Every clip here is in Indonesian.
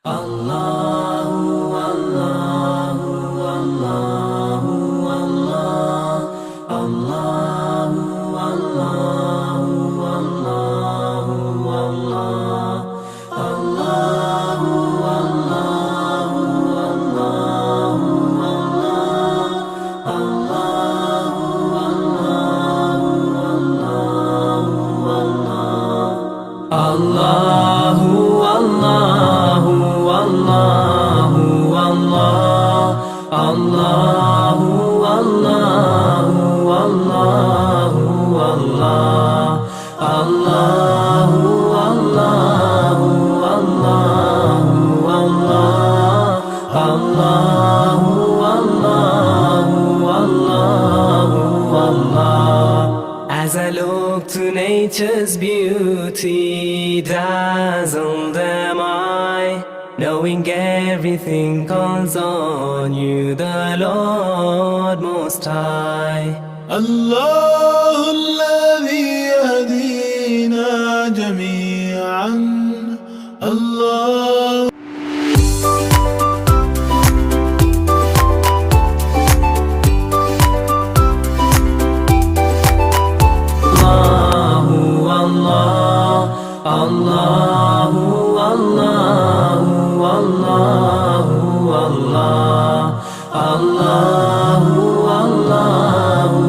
Allahu Allahu Allahu Allah Allahu Allahu Allahu Allah Allahu Allahu Allahu Allah Allahu Allahu Allahu Allahu Allahu Allahu Allah Allahu Allahu Allahu Allah Allahu Allahu Allahu Allah Allahu Allahu Allahu Allah. As I look to nature's beauty, dazzled am I, knowing everything calls on you, the Lord Most High. الله الذي يهدينا جميعا الله Allahu Allahu Allahu Allah Allahu Allahu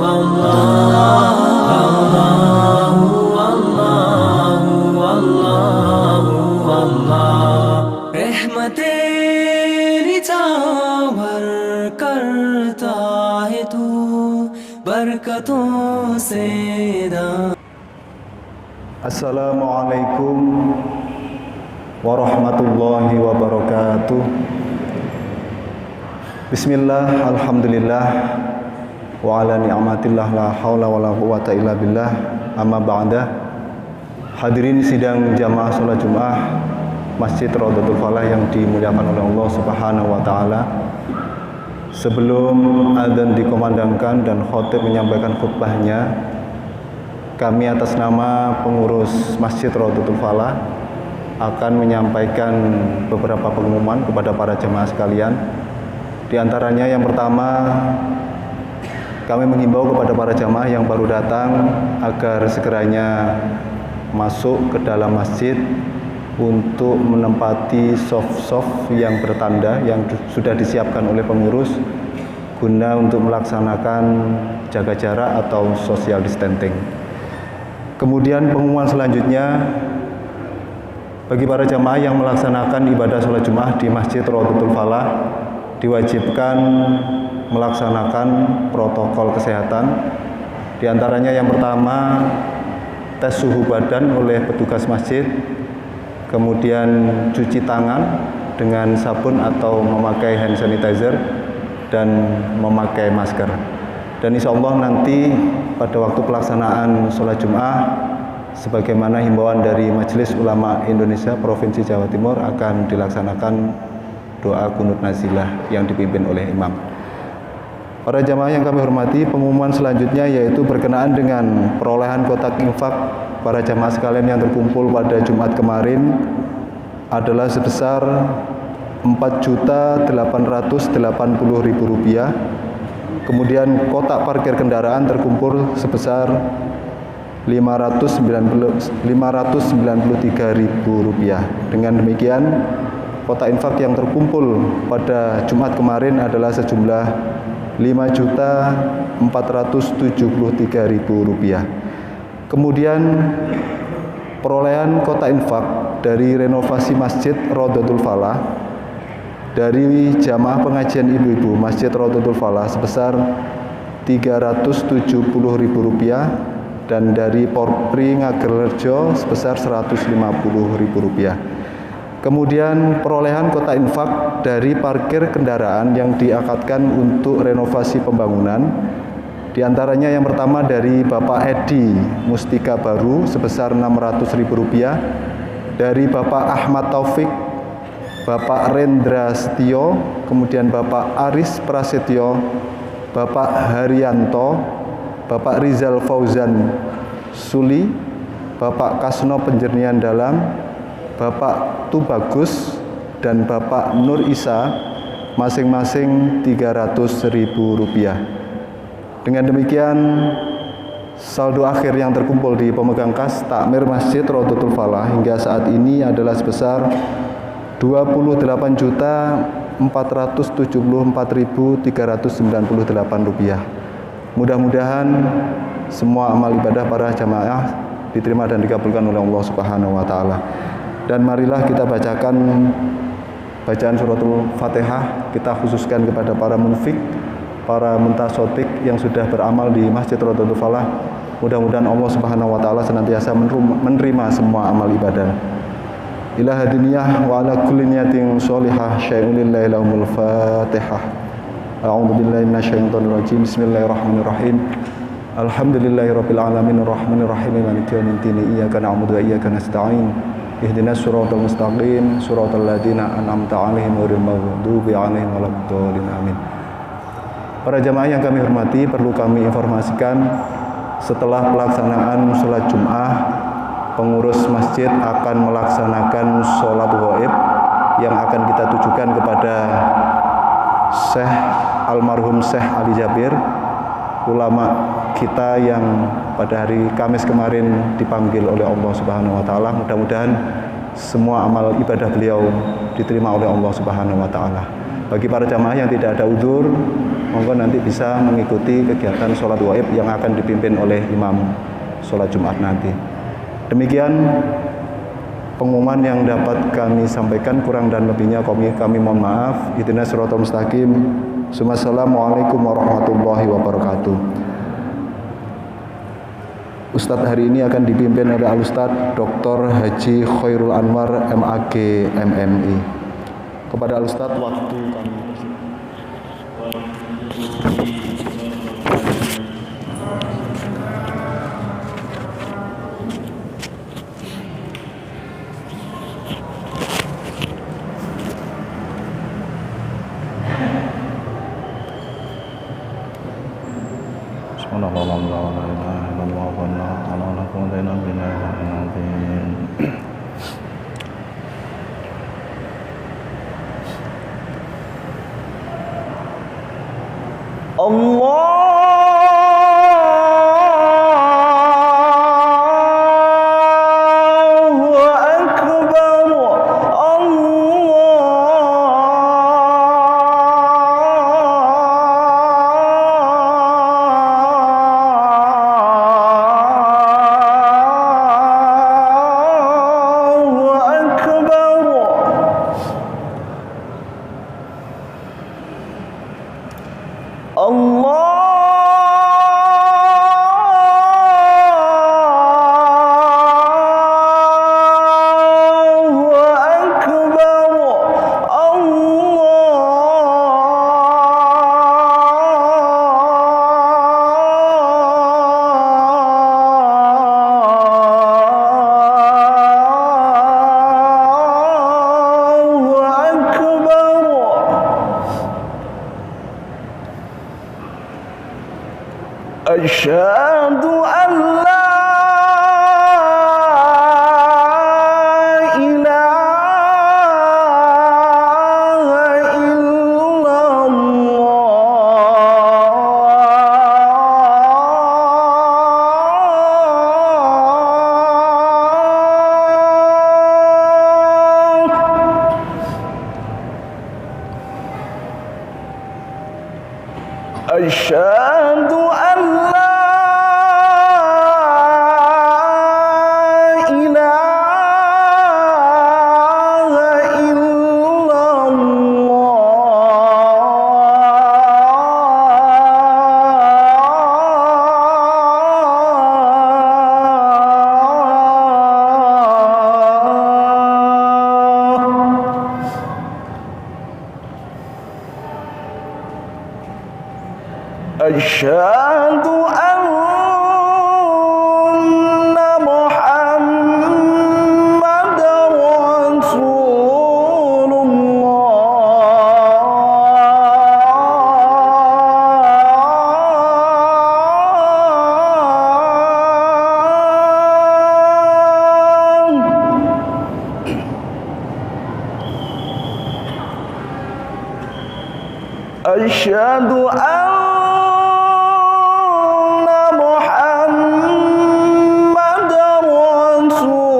Allahu Allahu Allahu Allahu Allah. रहमतें निछावर करता है तू बरकतों से दा. Assalamualaikum warahmatullahi wabarakatuh. Bismillah, alhamdulillah, wa ala ni'matillah, la hawla wa la quwwata illa billah, amma ba'da. Hadirin sidang jamaah sholat Jumat Masjid Raudhatul Falah yang dimuliakan oleh Allah Subhanahu wa taala. Sebelum adzan dikumandangkan dan khatib menyampaikan khutbahnya, kami atas nama pengurus Masjid Raudhatul Falah akan menyampaikan beberapa pengumuman kepada para jemaah sekalian. Di antaranya yang pertama, kami menghimbau kepada para jemaah yang baru datang agar segeranya masuk ke dalam masjid untuk menempati soft-soft yang bertanda yang sudah disiapkan oleh pengurus guna untuk melaksanakan jaga jarak atau social distancing. Kemudian pengumuman selanjutnya, bagi para jamaah yang melaksanakan ibadah sholat Jumat di Masjid Raudhatul Falah diwajibkan melaksanakan protokol kesehatan. Di antaranya yang pertama, tes suhu badan oleh petugas masjid, kemudian cuci tangan dengan sabun atau memakai hand sanitizer dan memakai masker. Dan insya Allah nanti pada waktu pelaksanaan sholat Jumat, sebagaimana himbauan dari Majelis Ulama Indonesia Provinsi Jawa Timur, akan dilaksanakan doa kunut nazilah yang dipimpin oleh imam. Para jamaah yang kami hormati, pengumuman selanjutnya yaitu berkenaan dengan perolehan kotak infak para jamaah sekalian yang terkumpul pada Jumat kemarin adalah sebesar Rp4.880.000. Kemudian kotak parkir kendaraan terkumpul sebesar Rp593.000. Dengan demikian, kotak infak yang terkumpul pada Jumat kemarin adalah sejumlah Rp5.473.000. Kemudian perolehan kotak infak dari renovasi Masjid Raudhatul Falah dari jamaah pengajian ibu-ibu Masjid Raudhatul Falah sebesar Rp370.000 dan dari Porpri Ngagerlerjo sebesar Rp150.000. Kemudian perolehan kotak infak dari parkir kendaraan yang diakadkan untuk renovasi pembangunan, di antaranya yang pertama dari Bapak Edi Mustika Baru sebesar Rp600.000, dari Bapak Ahmad Taufik, Bapak Rendra Setio, kemudian Bapak Aris Prasetyo, Bapak Haryanto, Bapak Rizal Fauzan Suli, Bapak Kasno Penjernihan Dalam, Bapak Tubagus dan Bapak Nur Isa masing-masing Rp300.000. Dengan demikian saldo akhir yang terkumpul di pemegang kas takmir Masjid Rodotul Falah hingga saat ini adalah sebesar Rp28.474.398. Mudah-mudahan semua amal ibadah para jamaah diterima dan dikabulkan oleh Allah Subhanahu wa taala. Dan marilah kita bacakan bacaan suratul Fatihah, kita khususkan kepada para munfik, para muntasotik yang sudah beramal di Masjid Rodotul Falah. Mudah-mudahan Allah Subhanahu wa taala senantiasa menerima semua amal ibadah. Ila hadiniyah wa ala kulli niyatin sholihah syai'un lillahi lahumul Fatihah. A'udzu billahi minasyaitonir rajim. Bismillahirrahmanirrahim. Alhamdulillahirabbil alamin arrahmanir rahim maliki yaumiddin iyyaka na'budu wa iyyaka nasta'in. Ihdinas siratal mustaqim siratal ladzina an'amta 'alaihim ghairil maghdubi 'alaihim waladdallin. Amin. Para jamaah yang kami hormati, perlu kami informasikan setelah pelaksanaan sholat Jum'ah, pengurus masjid akan melaksanakan sholat ghaib yang akan kita tujukan kepada Syekh almarhum Syekh Ali Jabir, ulama kita yang pada hari Kamis kemarin dipanggil oleh Allah Subhanahu wa taala. Mudah-mudahan semua amal ibadah beliau diterima oleh Allah Subhanahu wa taala. Bagi para jamaah yang tidak ada udzur, monggo nanti bisa mengikuti kegiatan sholat ghaib yang akan dipimpin oleh imam sholat Jumat nanti. Demikian pengumuman yang dapat kami sampaikan, kurang dan lebihnya kami mohon maaf. Ihdinas siratal mustaqim. Assalamualaikum warahmatullahi wabarakatuh. Ustadz hari ini akan dipimpin oleh Al-Ustadz Dr. Haji Khairul Anwar MAG MMI. Kepada Al-Ustadz waktu kami أشهد أن لا إله إلا الله. أشهد أن لا أشهد أن محمد رسول الله. أشهد أن محمدا رسول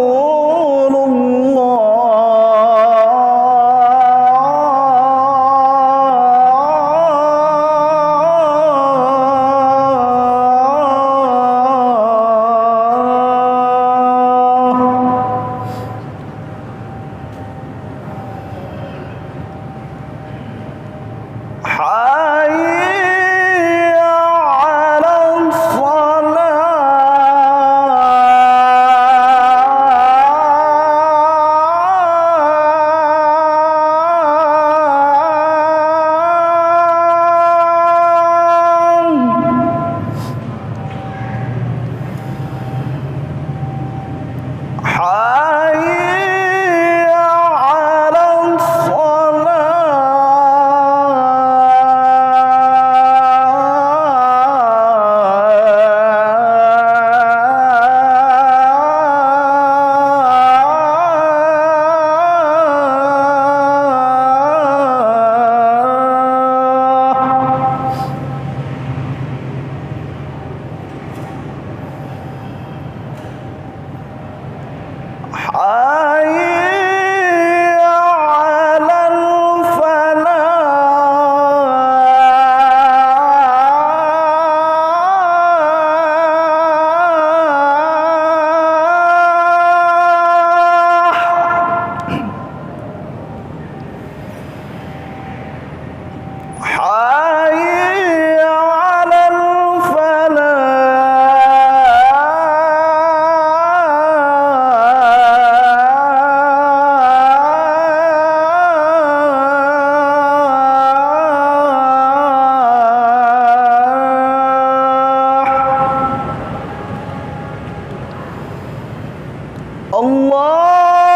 Allahu Akbar, Allahu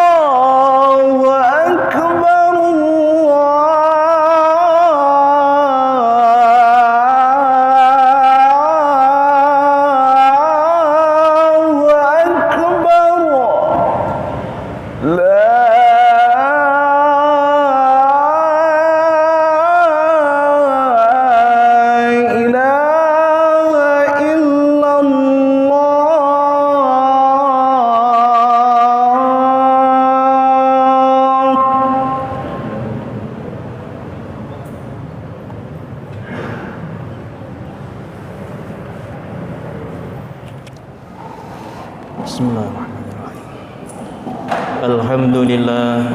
Akbar, la ilaha Bismillahirrahmanirrahim. Alhamdulillah.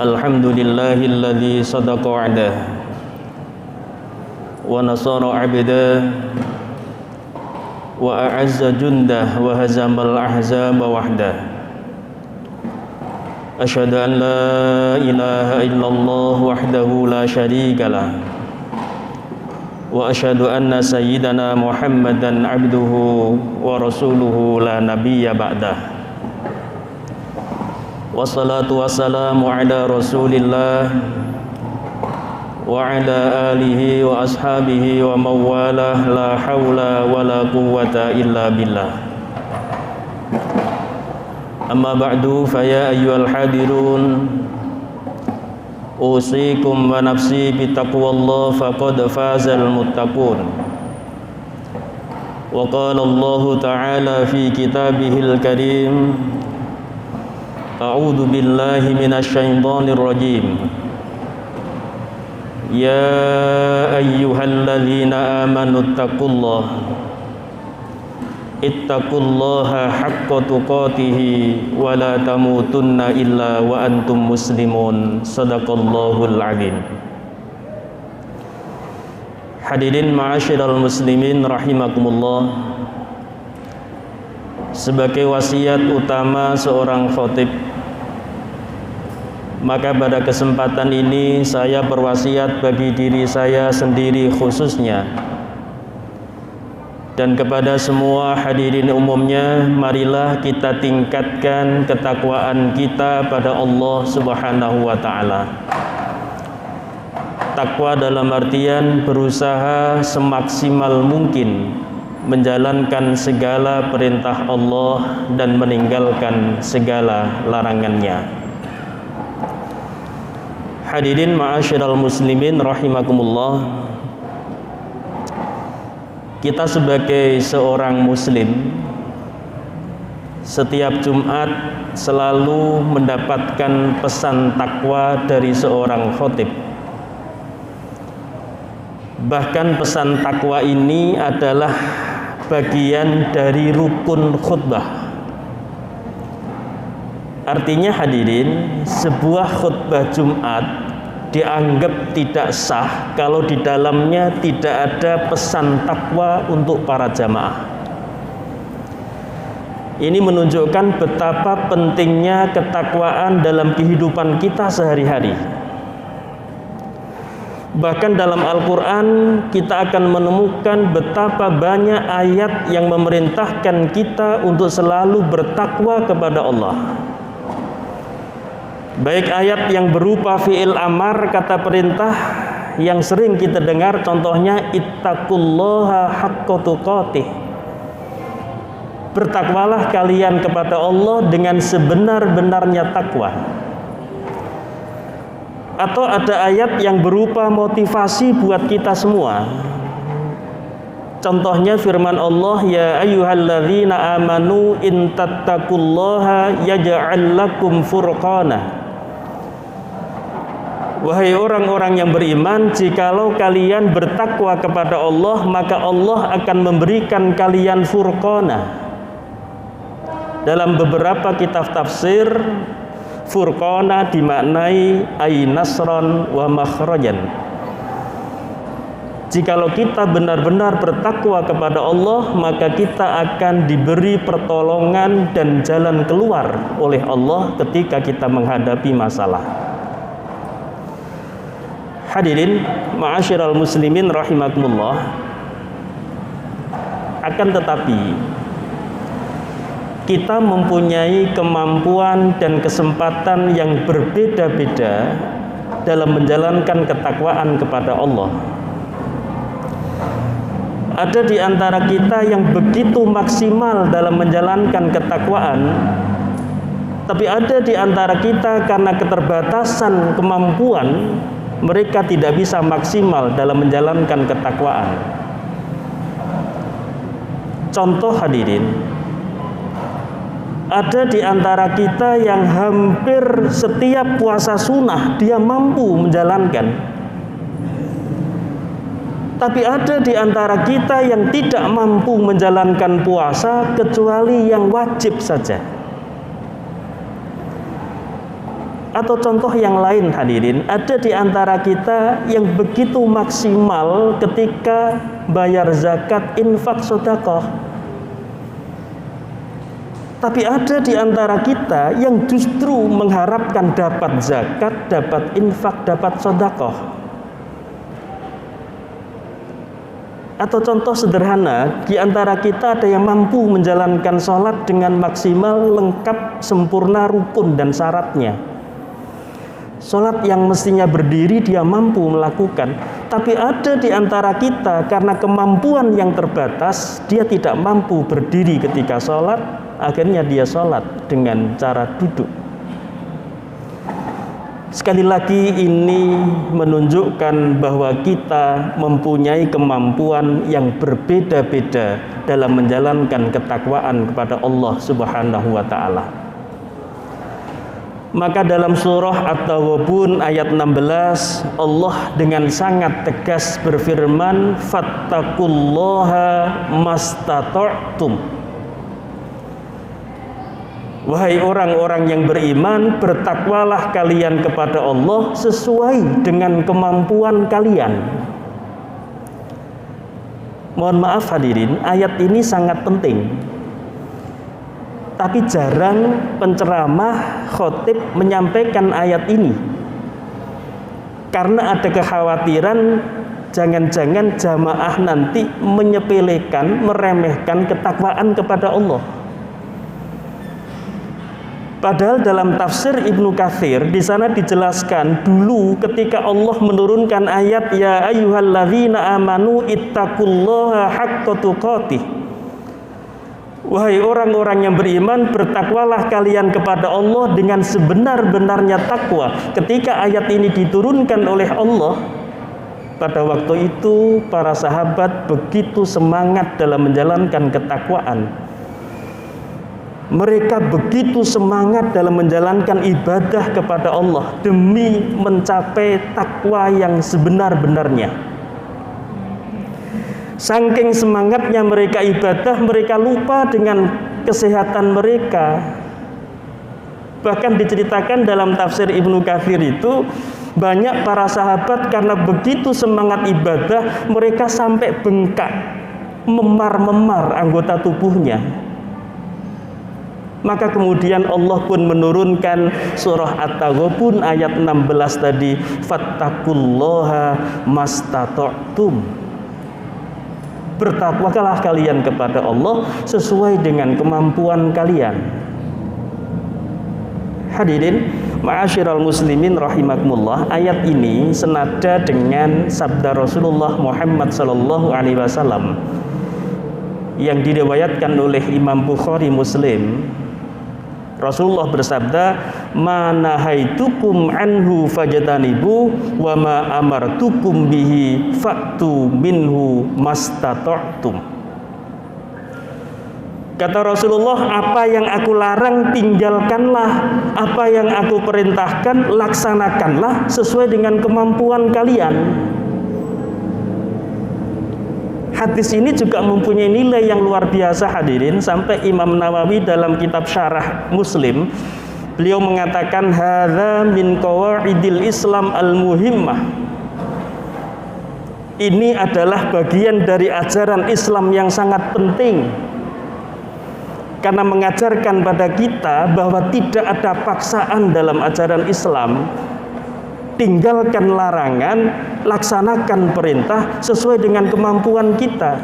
Alhamdulillahilladzi sadaqa wa'dah wa nasara 'abdah wa a'azza jundah wa hazamal ahzaba wahdah. Asyhadu an la ilaha illallah wahdahu la syarikalah wa asyhadu anna sayyidana Muhammadan abduhu wa rasuluhu la nabiyya ba'dah. Wassalatu wassalamu ala rasulillah wa ala alihi wa ashabihi wa mawalah, la hawla wa la quwwata illa billah. Amma ba'du, fa ya ayyuhal hadirun, usikum wa nafsi bitaqwallah faqad fazal muttaqun. Wa qala Allah ta'ala fi kitabihil karim, a'udzu billahi minasy syaithanir rajim. Ya ayyuhalladzina amanu ittaqullaha haqqa tuqatih wa la tamutunna illa wa antum muslimun. Sadaqallahul azim. Hadirin ma'asyiral muslimin rahimakumullah. Sebagai wasiat utama seorang khatib, maka pada kesempatan ini saya berwasiat bagi diri saya sendiri khususnya, dan kepada semua hadirin umumnya, marilah kita tingkatkan ketakwaan kita pada Allah Subhanahu wa ta'ala. Takwa dalam artian berusaha semaksimal mungkin menjalankan segala perintah Allah dan meninggalkan segala larangannya. Hadirin ma'asyiral muslimin rahimakumullah. Kita sebagai seorang muslim setiap Jumat selalu mendapatkan pesan takwa dari seorang khotib. Bahkan pesan takwa ini adalah bagian dari rukun khutbah. Artinya hadirin, sebuah khutbah Jumat dianggap tidak sah kalau di dalamnya tidak ada pesan takwa untuk para jamaah. Ini menunjukkan betapa pentingnya ketakwaan dalam kehidupan kita sehari-hari. Bahkan dalam Al-Quran kita akan menemukan betapa banyak ayat yang memerintahkan kita untuk selalu bertakwa kepada Allah. Baik ayat yang berupa fi'il amar, kata perintah yang sering kita dengar, contohnya ittaqullaha haqqa tuqatih, bertakwalah kalian kepada Allah dengan sebenar-benarnya takwa. Atau ada ayat yang berupa motivasi buat kita semua, contohnya firman Allah, ya ayyuhalladzina amanu in tattaqullaha yaj'al lakum furqana. Wahai orang-orang yang beriman, jikalau kalian bertakwa kepada Allah, maka Allah akan memberikan kalian furqana. Dalam beberapa kitab tafsir, furqana dimaknai ay nasran wa makhrajan. Jikalau kita benar-benar bertakwa kepada Allah, maka kita akan diberi pertolongan dan jalan keluar oleh Allah ketika kita menghadapi masalah. Hadirin ma'asyiral muslimin rahimakumullah. Akan tetapi kita mempunyai kemampuan dan kesempatan yang berbeda-beda dalam menjalankan ketakwaan kepada Allah. Ada di antara kita yang begitu maksimal dalam menjalankan ketakwaan, tapi ada di antara kita karena keterbatasan kemampuan, mereka tidak bisa maksimal dalam menjalankan ketakwaan. Contoh hadirin, ada di antara kita yang hampir setiap puasa sunnah dia mampu menjalankan. Tapi ada di antara kita yang tidak mampu menjalankan puasa kecuali yang wajib saja. Atau contoh yang lain hadirin, ada di antara kita yang begitu maksimal ketika bayar zakat, infak, sedekah. Tapi ada di antara kita yang justru mengharapkan dapat zakat, dapat infak, dapat sedekah. Atau contoh sederhana, di antara kita ada yang mampu menjalankan sholat dengan maksimal, lengkap, sempurna, rukun dan syaratnya. Sholat yang mestinya berdiri dia mampu melakukan. Tapi ada di antara kita karena kemampuan yang terbatas, dia tidak mampu berdiri ketika sholat, akhirnya dia sholat dengan cara duduk. Sekali lagi ini menunjukkan bahwa kita mempunyai kemampuan yang berbeda-beda dalam menjalankan ketakwaan kepada Allah Subhanahu wa ta'ala. Maka dalam surah At-Taghabun ayat 16, Allah dengan sangat tegas berfirman, fattaqullaha mastata'tum. Wahai orang-orang yang beriman, bertakwalah kalian kepada Allah sesuai dengan kemampuan kalian. Mohon maaf hadirin, ayat ini sangat penting. Tapi jarang penceramah, khotib menyampaikan ayat ini. Karena ada kekhawatiran jangan-jangan jamaah nanti menyepelekan, meremehkan ketakwaan kepada Allah. Padahal dalam tafsir Ibnu Katsir di sana dijelaskan dulu ketika Allah menurunkan ayat ya ayyuhalladzina amanu ittaqullaha haqqa tuqatih. Wahai orang-orang yang beriman, bertakwalah kalian kepada Allah dengan sebenar-benarnya takwa. Ketika ayat ini diturunkan oleh Allah, pada waktu itu para sahabat begitu semangat dalam menjalankan ketakwaan. Mereka begitu semangat dalam menjalankan ibadah kepada Allah demi mencapai takwa yang sebenar-benarnya. Saking semangatnya mereka ibadah, mereka lupa dengan kesehatan mereka. Bahkan diceritakan dalam tafsir Ibnu Katsir itu, banyak para sahabat karena begitu semangat ibadah, mereka sampai bengkak, memar-memar anggota tubuhnya. Maka kemudian Allah pun menurunkan surah At-Taghabun ayat 16 tadi, fattaqullaha mastata'tum. Bertakwalah kalian kepada Allah sesuai dengan kemampuan kalian. Hadirin ma'asyiral muslimin rahimakumullah, ayat ini senada dengan sabda Rasulullah Muhammad sallallahu alaihi wasallam yang diriwayatkan oleh Imam Bukhari Muslim. Rasulullah bersabda, "Ma nahaitukum anhu fajtanibu wa ma amartukum bihi fa'tu minhu mastata'tum." Kata Rasulullah, apa yang aku larang tinggalkanlah, apa yang aku perintahkan laksanakanlah sesuai dengan kemampuan kalian. Hadis ini juga mempunyai nilai yang luar biasa hadirin, sampai Imam Nawawi dalam kitab Syarah Muslim beliau mengatakan hadza min qawaidil Islam al-muhimmah. Ini adalah bagian dari ajaran Islam yang sangat penting, karena mengajarkan pada kita bahwa tidak ada paksaan dalam ajaran Islam. Tinggalkan larangan, laksanakan perintah sesuai dengan kemampuan kita.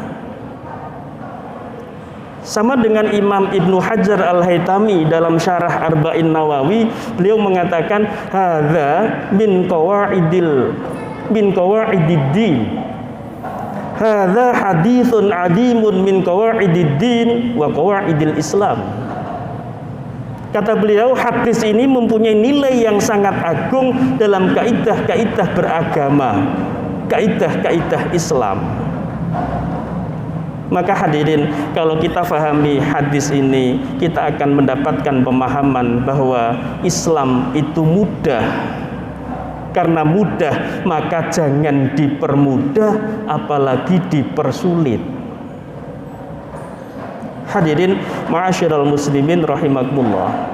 Sama dengan Imam Ibnu Hajar Al-Haytami dalam Syarah Arba'in Nawawi, beliau mengatakan hadza min qawaidid-din. Hadza haditsun 'azimun min qawaidid-din wa qawaidil Islam. Kata beliau, hadis ini mempunyai nilai yang sangat agung dalam kaidah-kaidah beragama, kaidah-kaidah Islam. Maka hadirin, kalau kita fahami hadis ini, kita akan mendapatkan pemahaman bahwa Islam itu mudah. Karena mudah, maka jangan dipermudah, apalagi dipersulit. Hadirin ma'asyiral muslimin rahimakumullah,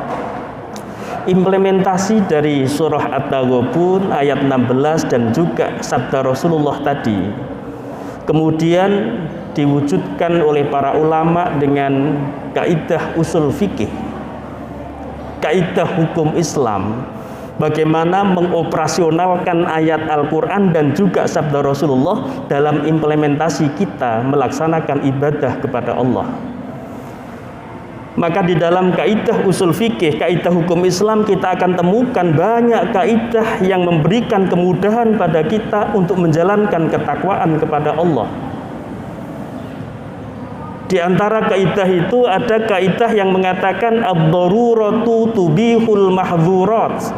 implementasi dari surah At-Taghabun ayat 16 dan juga sabda Rasulullah tadi kemudian diwujudkan oleh para ulama dengan kaidah usul fikih, kaidah hukum Islam, bagaimana mengoperasionalkan ayat Al-Quran dan juga sabda Rasulullah dalam implementasi kita melaksanakan ibadah kepada Allah. Maka di dalam kaidah usul fikih, kaidah hukum Islam, kita akan temukan banyak kaidah yang memberikan kemudahan pada kita untuk menjalankan ketakwaan kepada Allah. Di antara kaidah itu ada kaidah yang mengatakan ad-daruratu tubihul mahdzurat.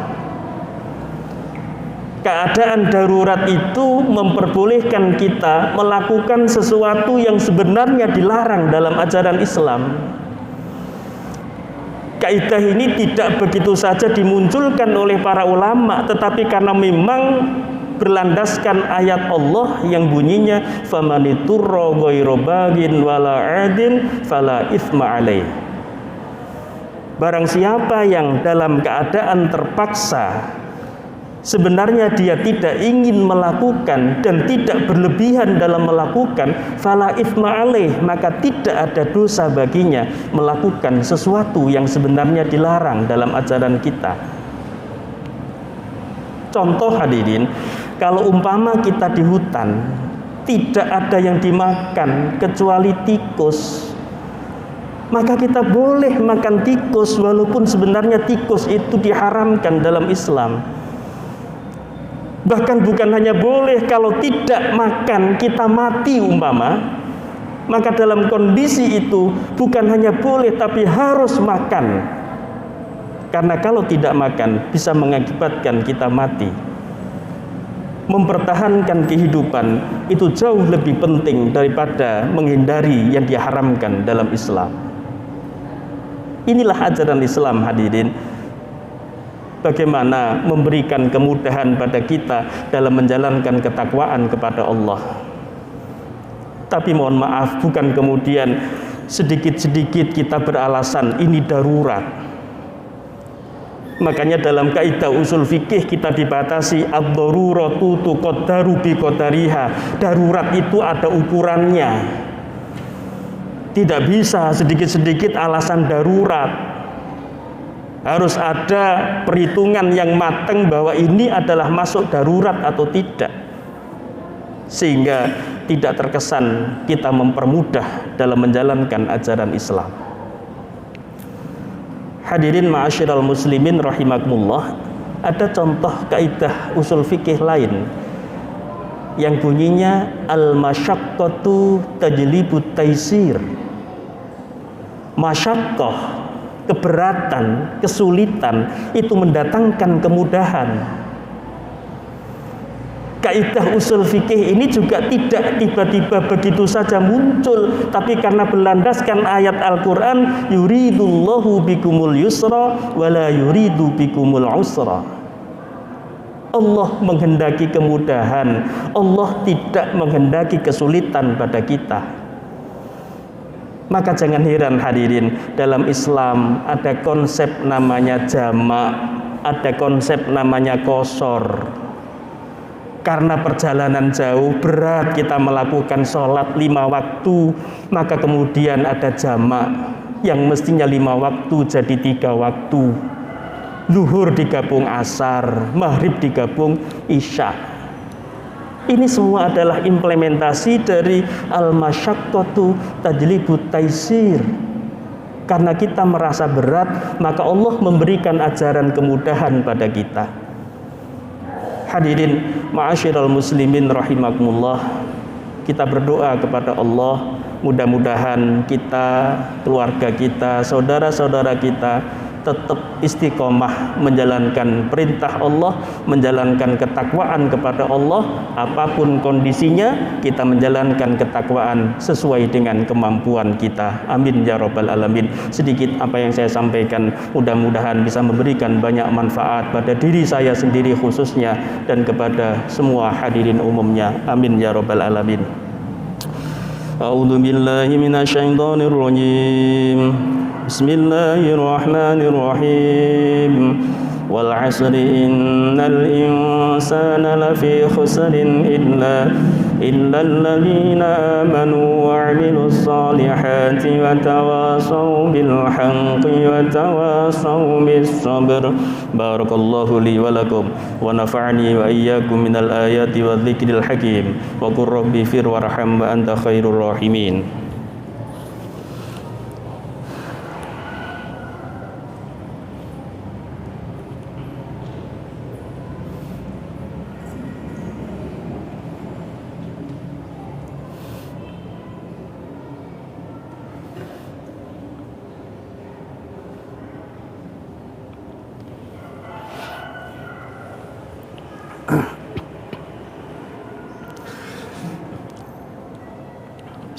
Keadaan darurat itu memperbolehkan kita melakukan sesuatu yang sebenarnya dilarang dalam ajaran Islam. Kaidah ini tidak begitu saja dimunculkan oleh para ulama, tetapi karena memang berlandaskan ayat Allah yang bunyinya famaniturra ghairu bagin wala 'adin fala itsma 'alaih. Barang siapa yang dalam keadaan terpaksa, sebenarnya dia tidak ingin melakukan dan tidak berlebihan dalam melakukan, fala itsma 'alaih, maka tidak ada dosa baginya melakukan sesuatu yang sebenarnya dilarang dalam ajaran kita. Contoh hadirin, kalau umpama kita di hutan, tidak ada yang dimakan kecuali tikus, maka kita boleh makan tikus walaupun sebenarnya tikus itu diharamkan dalam Islam. Bahkan bukan hanya boleh, kalau tidak makan kita mati umpama, Maka dalam kondisi itu bukan hanya boleh tapi harus makan. Karena kalau tidak makan bisa mengakibatkan kita mati. Mempertahankan kehidupan itu jauh lebih penting daripada menghindari yang diharamkan dalam Islam. Inilah ajaran Islam, hadirin. Bagaimana memberikan kemudahan pada kita dalam menjalankan ketakwaan kepada Allah. Tapi mohon maaf, bukan kemudian sedikit-sedikit kita beralasan ini darurat. Makanya dalam kaidah usul fikih kita dibatasi ad-daruratu tuqaddaru bi qadariha. Darurat itu ada ukurannya. Tidak bisa sedikit-sedikit alasan darurat. Harus ada perhitungan yang matang bahwa ini adalah masuk darurat atau tidak. Sehingga tidak terkesan kita mempermudah dalam menjalankan ajaran Islam. Hadirin ma'asyiral muslimin rahimakumullah, ada contoh kaidah usul fikih lain yang bunyinya al-masyaqqatu tajlibut taisir. Masyaqqah, keberatan, kesulitan itu mendatangkan kemudahan. Kaidah usul fikih ini juga tidak tiba-tiba begitu saja muncul, tapi karena berlandaskan ayat Al-Quran, yuridullahu bikumul yusra wala yuridu bikumul usra. Allah menghendaki kemudahan, Allah tidak menghendaki kesulitan pada kita. Maka jangan heran hadirin, dalam Islam ada konsep namanya jamak, ada konsep namanya qashar. Karena perjalanan jauh berat kita melakukan sholat 5 waktu, maka kemudian ada jamak yang mestinya 5 waktu jadi 3 waktu. Zuhur digabung asar, maghrib digabung isya. Ini semua adalah implementasi dari al-masyaqqatu tajlibut taisir. Karena kita merasa berat, maka Allah memberikan ajaran kemudahan pada kita. Hadirin ma'asyiral muslimin rahimakumullah, kita berdoa kepada Allah, mudah-mudahan kita, keluarga kita, saudara-saudara kita tetap istiqomah menjalankan perintah Allah, menjalankan ketakwaan kepada Allah. Apapun kondisinya, kita menjalankan ketakwaan sesuai dengan kemampuan kita. Amin ya rabbal alamin. Sedikit apa yang saya sampaikan, mudah-mudahan bisa memberikan banyak manfaat pada diri saya sendiri khususnya dan kepada semua hadirin umumnya. Amin ya rabbal alamin. A'udzu billahi minasyaitonir rajim. Bismillahirrahmanirrahim. Wal 'asri innal insana lafi khusrin illa alladzina amanu wa 'amilus solihati wa tawasaw bil haqqi wa tawasaw bis sabr. Barakallahu li wa lakum wa nafa'ani wa iyyakum minal ayati wa dzikril hakim. Wa qur rabbi fir warham wa anta khairur rahimin.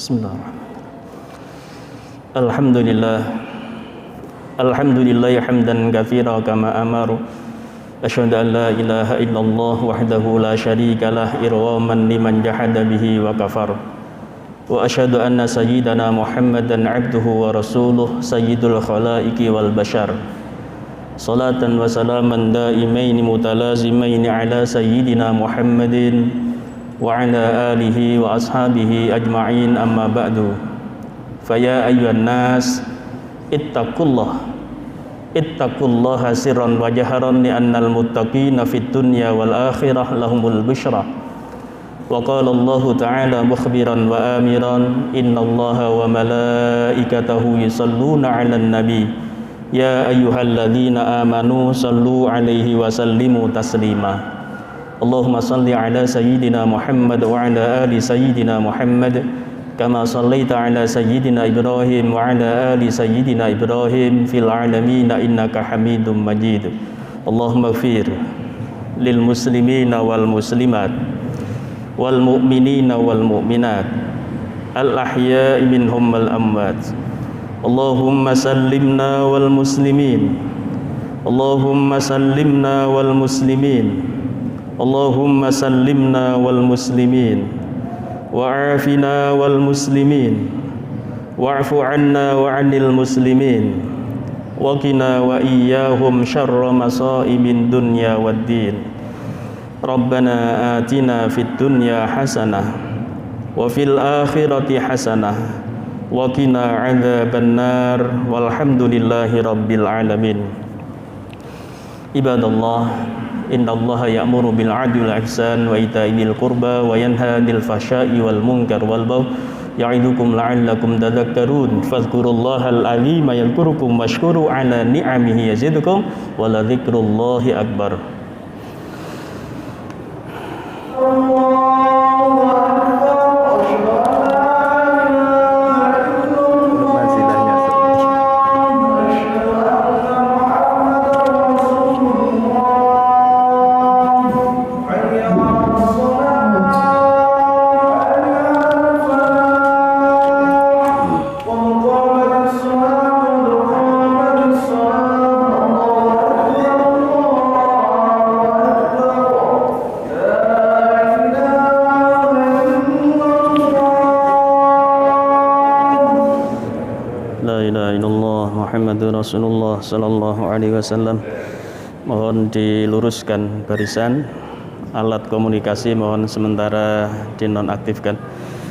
Bismillahirrahmanirrahim. Alhamdulillah hamdan katsira kama amaru. Asyhadu an la ilaha illallah wahdahu la syarikalah irwaman liman jahada bihi wa kafar. Wa asyhadu anna sayyidana Muhammadan abduhu wa rasuluh sayyidul khalaiqi wal bashar. Salatan wa salaman daimaini mutalazimaini ala sayyidina Muhammadin wa ala alihi wa ashabihi ajma'in, amma ba'du. Faya ayyuhan nas ittaqullaha sirran wa jaharan li annal muttaqina fid dunya wal akhirah lahumul busyra. Wa qala Allah ta'ala mukhbiran wa amiran innallaha wa malaikatahu yusalluna 'alan nabi ya ayyuhalladzina amanu sallu 'alaihi wa sallimu taslima. Allahumma salli ala sayyidina Muhammad wa ala ali sayyidina Muhammad كما صليت على سيدنا إبراهيم وعلى آل سيدنا إبراهيم في العالمين إنك حميد مجيد اللهم اغفر للمسلمين والمسلمات والمؤمنين والمؤمنات الأحياء منهم والأموات اللهم سلمنا والمسلمين اللهم سلمنا والمسلمين اللهم سلمنا والمسلمين وعافنا والمسلمين واعف عنا وعن المسلمين وقنا وإياهم شر مصائب الدنيا والدين ربنا آتنا في الدنيا حسنة وفي الآخرة حسنة وقنا عذاب النار والحمد لله رب العالمين عباد الله إن الله يأمر بالعدل والإحسان وإيتاء ذي القربى وينهى عن الفحشاء والمنكر والبغي يعظكم لعلكم تذكرون فاذكروا الله العظيم يذكركم واشكروا على نعمه يزدكم ولذكر الله أكبر. Rasulullah Sallallahu Alaihi Wasallam. Mohon diluruskan barisan, alat komunikasi mohon sementara dinonaktifkan.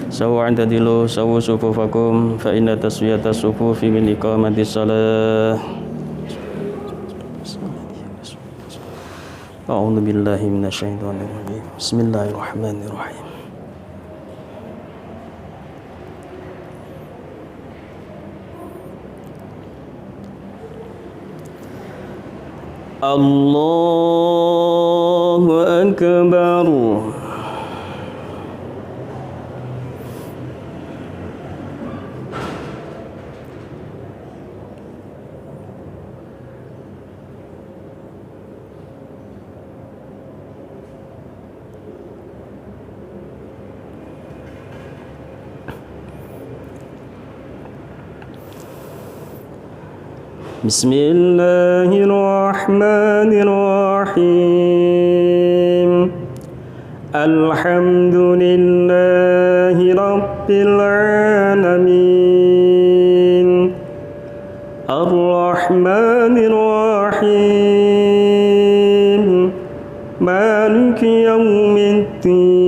Sawu antadilu sawu sufufakum fa inna taswiyata sufufi min iqamati shalah. A'udzu billahi minasyaitonir rajim. Bismillahirrahmanirrahim. Allahu Akbar. Bismillahirrahmanirrahim. Alhamdulillahi Rabbil Alamin. Ar-Rahmanir-Rahim. Maliki Yawmiddin.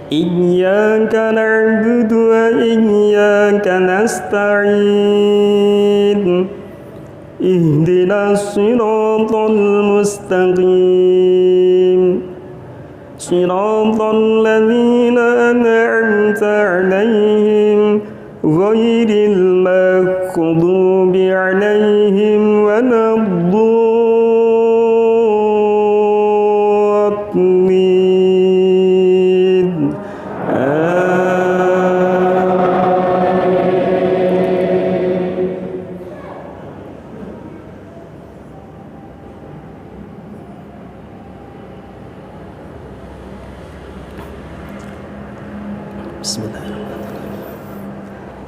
Iyyaka na'budu wa iyyaka nasta'in. Ihdinas siratal mustaqim. Siratal ladzina an'amta 'alaihim ghairil maghdubi 'alaihim waladdallin.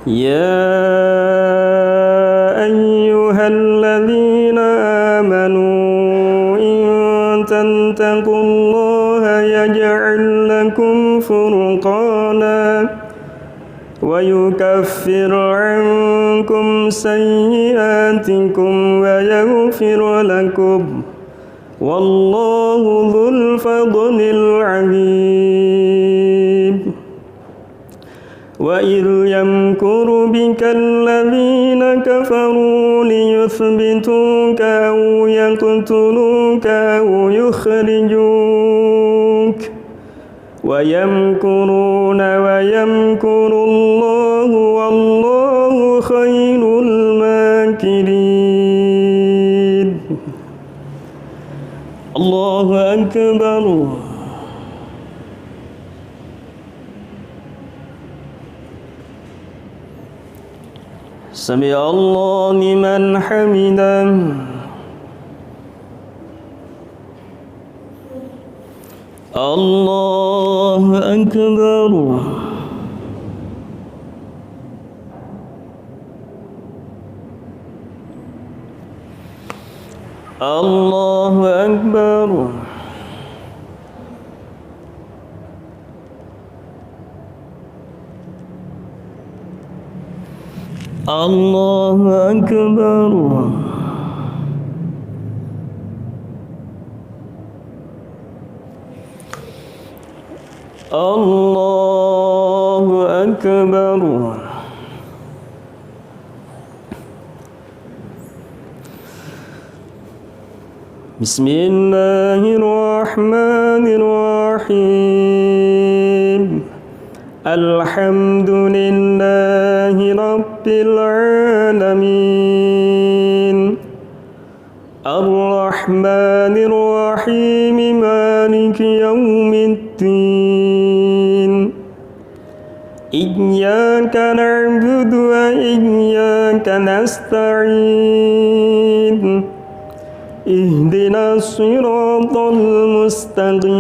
Ya ayyuhalladzina amanu in tattaqullaha yaj'al lakum furqana wa yukaffir 'ankum sayyi'atikum wa yaghfir lakum wallahu dzul fadlil 'azim. Wa idh yamkuru bika alladhina kafaru liyuthbituka aw yaqtuluka aw yukhrijuk wa yamkuruna wa yamkuru Allahu wallahu khairul makirin. Allahu Akbar. سمع الله لمن حمده الله أكبر الله أكبر الله أكبر الله أكبر بسم الله الرحمن الرحيم الحمد لله رب العالمين الرحمن الرحيم مالك يوم الدين إياك نعبد وإياك نستعين اهدنا الصراط المستقيم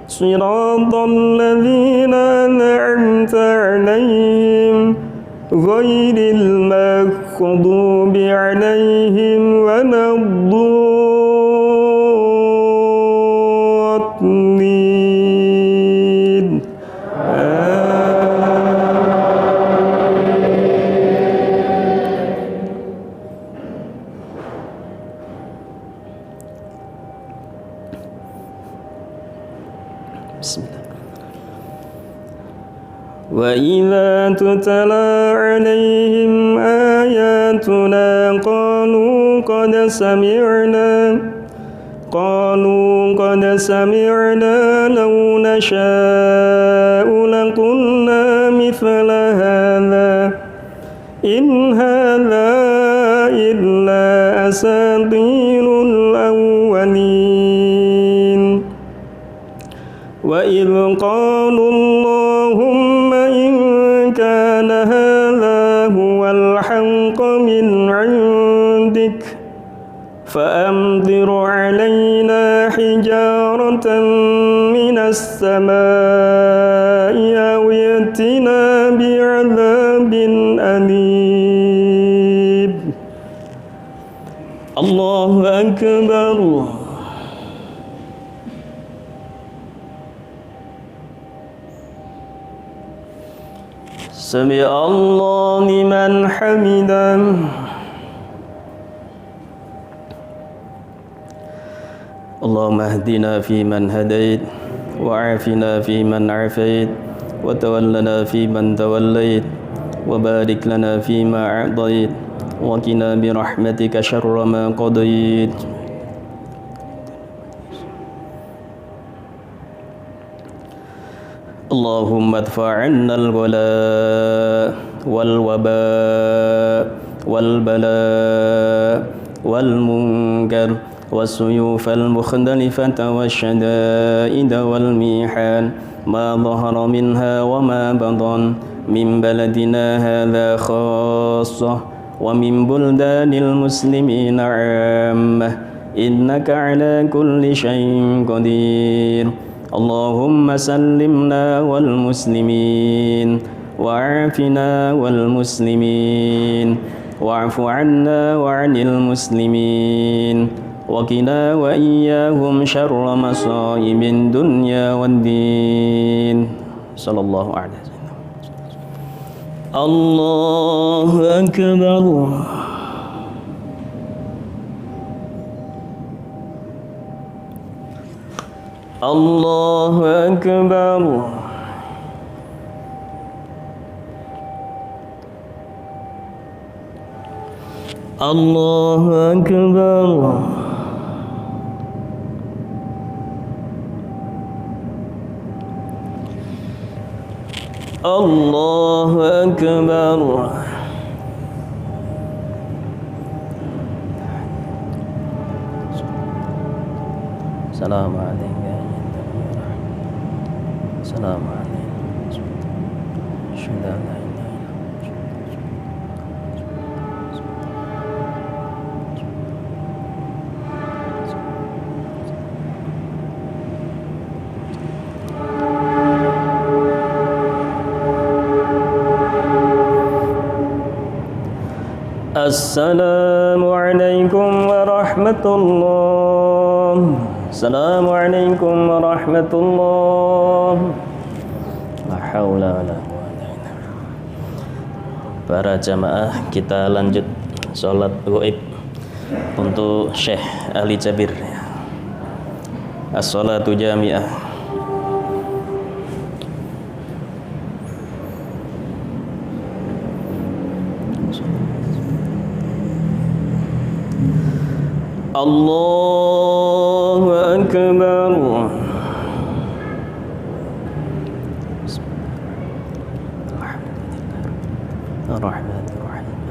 صراط الذين أنعمت عليهم غير المغضوب عليهم ولا الضالين بسم الله وإذا تتلى عليهم آياتنا قالوا قد سمعنا لو نشاء لقلنا مثل هذا إن هذا إلا أساطير الأولين وإذ قالوا اللهم إن كان هذا هو الحق من عندك فأمطر علينا حجارة من السماء أو ائتنا بعذاب أليم الله أكبر سمع الله لمن حمده اللهم اهدنا فيمن هديت وعافنا فيمن عافيت وتولنا فيمن توليت وبارك لنا فيما أعطيت وقنا برحمتك شر ما قضيت اللهم ادفع عنا الغلاء والوباء والبلاء والمنكر والسيوف المختلفة والشدائد والميحان ما ظهر منها وما بطن من بلدنا هذا خاصة ومن بلدان المسلمين عامة إنك على كل شيء قدير اللهم سلمنا والمسلمين وعافنا والمسلمين واعف عنا وعن المسلمين وقنا وإياهم شر مصائب الدنيا والدين صلى الله عليه وسلم الله أكبر الله أكبر الله أكبر الله أكبر السلام عليك يا السلام عليكم أشهد أن لا إله إلا الله Assalamualaikum warahmatullahi. Assalamualaikum warahmatullahi. La haula wala quwwata illa billah. Para jamaah, kita lanjut sholat gaib untuk Syekh Ali Jabir. As-sholatu jami'ah. Allahu Akbar. Ar-Rahmanir-Rahim.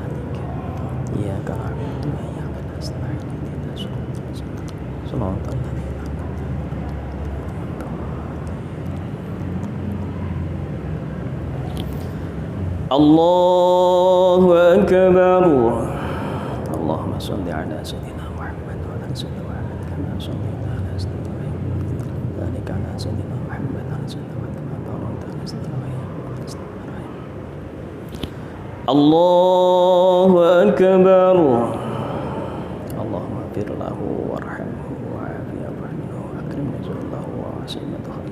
Iyyaka na'budu wa iyyaka nasta'in. Shiratal ladzina Allahu Akbar. Allahumma shalli ala sayyidina Muhammad wa ala sayyidina Muhammad kama shallaita ala sayyidina Ibrahim wa ala sayyidina Muhammad wa ala sayyidina Muhammad kama barakta ala sayyidina Ibrahim wa ala sayyidina Ibrahim. Allahu Akbar. Allahumma ighfir lahu warhamhu wa'afihi wa'fu wa akrim nuzulahu wa wasi' madkhalahu.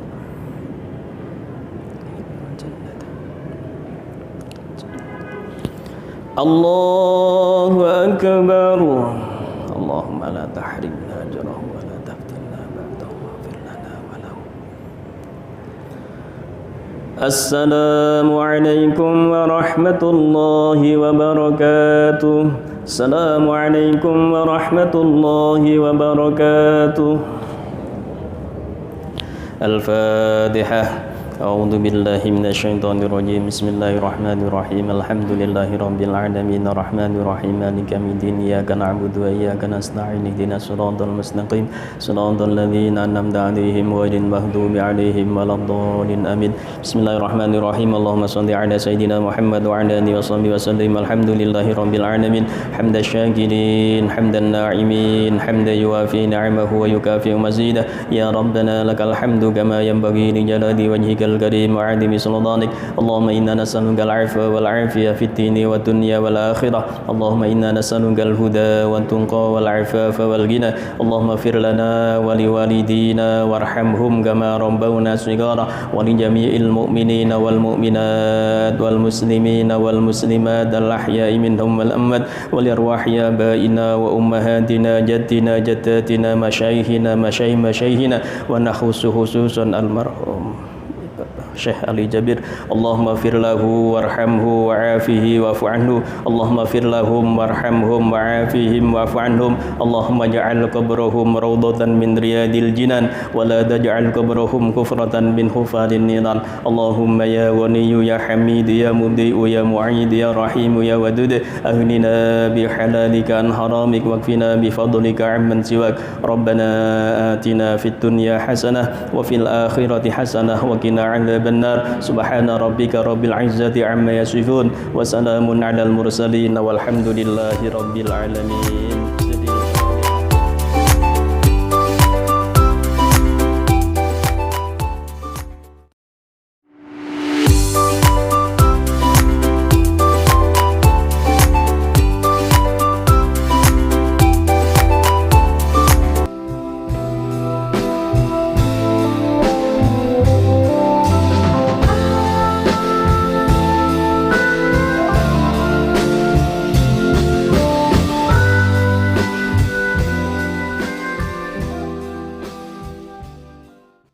Allahu Akbar. Allahumma la tahrimna ajrahu wa la taftinna ba'dahu waghfir lana wa lahu. Assalamualaikum warahmatullahi wabarakatuh. Assalamualaikum warahmatullahi wabarakatuh. Al-Fatihah. A'udzu billahi minasyaitonir rajim. Bismillahirrahmanirrahim. Alhamdulillahi rabbil alamin arrahmanir rahim maliki yaumiddin iyyaka na'budu wa iyyaka nasta'in ihdinas siratal mustaqim siratal ladzina an'amta 'alaihim ghairil maghdubi 'alaihim waladdallin amin. Bismillahirrahmanirrahim. Allahumma shalli 'ala sayidina Muhammad wa 'ala alihi washabbihi wasallim. Alhamdulillahi rabbil alamin hamdash syakirin hamdan na'imin hamdan yuwafi ni'amahu wa yukafi mazidah. Ya rabbana lakal hamdu kama yanbaghi li jalali wajhika الكريم وعظيم سلطانك. اللهم إنا نسألك العفو والعافية في الدين والدنيا والآخرة. اللهم إنا نسألك الهدى والتقى والعفاف والغنى. اللهم اغفر لنا ولوالدينا وارحمهم كما ربونا صغارا ولجميع المؤمنين والمؤمنات والمسلمين والمسلمات الأحياء منهم والأموات ولأرواح آبائنا وأمهاتنا جدنا جداتنا مشايخنا مشايخنا ونخص خصوصا المرحوم Syekh Ali Jabir. Allahumma fir lahu warhamhu wa'afihi wa'fu anhu. Allahumma fir lahum warhamhum wa'afihim wa'fu anhum. Allahumma ja'al qabrahum rawdatan min riyadil jinan wa la taj'al qabrahum kufratan min hufalin niran. Allahumma ya Ghaniyyu ya Hamidu ya Mubdi'u ya Mu'id ya Rahimu ya Wadud aghnina bi halalika an haramik wakfina bi fadlika amman siwak. Rabbana atina fid dunya hasanah wa fil akhirati hasanah wa qina النار. سبحان ربك رب العزة عما يصفون وسلام على المرسلين والحمد لله رب العالمين.